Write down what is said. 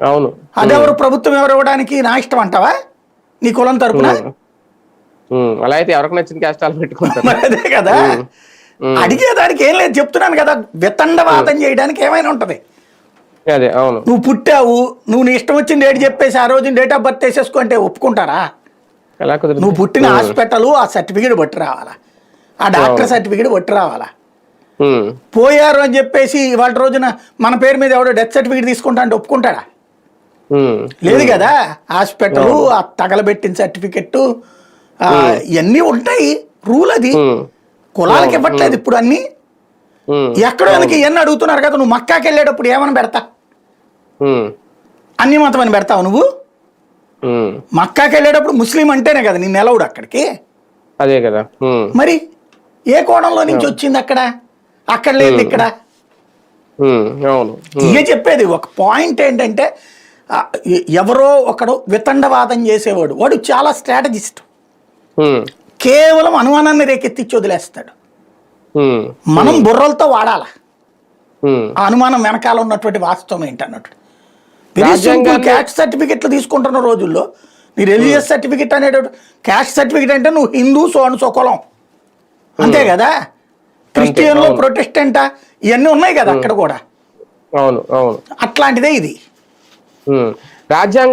అవును. అదెవరు ప్రభుత్వం ఎవరు ఇవ్వడానికి నా ఇష్టం అంటావా నీ కులం తరపున? అలా అయితే ఎవరికి నచ్చిన క్యాస్ట్ పెట్టుకుంటారు. అదే కదా అడిగేదానికి ఏం లేదు, చెప్తున్నాను కదా. వితండవాదం చేయడానికి ఏమైనా ఉంటది. అదే అవును. నువ్వు పుట్టావు, నువ్వు నీ ఇష్టం వచ్చిన డేట్ చెప్పేసి ఆ రోజు డేట్ ఆఫ్ బర్త్ వేసేసుకో అంటే ఒప్పుకుంటారా? ఎలా కుదురుతుంది? నువ్వు పుట్టిన హాస్పిటల్ ఆ సర్టిఫికేట్ బట్టి రావాలా, ఆ డాక్టర్ సర్టిఫికేట్ బట్టి రావాలా. పోయారు అని చెప్పేసి ఇవాళ రోజున మన పేరు మీద ఎవడో డెత్ సర్టిఫికేట్ తీసుకుంటా అంటే ఒప్పుకుంటాడా? లేదు కదా. హాస్పిటల్, ఆ తగలబెట్టిన సర్టిఫికెట్, ఇవన్నీ ఉంటాయి. రూల్ అది. కులాలకి ఇవ్వట్లేదు ఇప్పుడు అన్ని. ఎక్కడో వెనక ఇవన్నీ అడుగుతున్నారు కదా. నువ్వు మక్కాకి వెళ్ళేటప్పుడు ఏమని పెడతా? అన్ని మతం అని పెడతావు నువ్వు? మక్కాకి వెళ్ళేటప్పుడు ముస్లిం అంటేనే కదా నిన్ను ఎలవుడు అక్కడికి. అదే కదా. మరి ఏ కోణంలో నుంచి వచ్చింది అక్కడ? అక్కడ లేదు ఇక్కడ. ఇదే చెప్పేది. ఒక పాయింట్ ఏంటంటే ఎవరో ఒకడు వితండవాదం చేసేవాడు, వాడు చాలా స్ట్రాటజిస్ట్. కేవలం అనుమానాన్ని రేకెత్తిచ్చి వదిలేస్తాడు. మనం బుర్రలతో వాడాల ఆ అనుమానం వెనకాల ఉన్నటువంటి వాస్తవం ఏంటన్నట్టు. క్యాస్ట్ సర్టిఫికెట్లు తీసుకుంటున్న రోజుల్లో నీ రిలీజియస్ సర్టిఫికెట్ అనేటప్పుడు, క్యాస్ట్ సర్టిఫికెట్ అంటే నువ్వు హిందూ సో కులం అంతే కదా. క్రిస్టియన్లో ప్రొటెస్టెంటా ఇవన్నీ ఉన్నాయి కదా అక్కడ కూడా. అవును అవును. అట్లాంటిదే ఇది. రాజ్యాంగం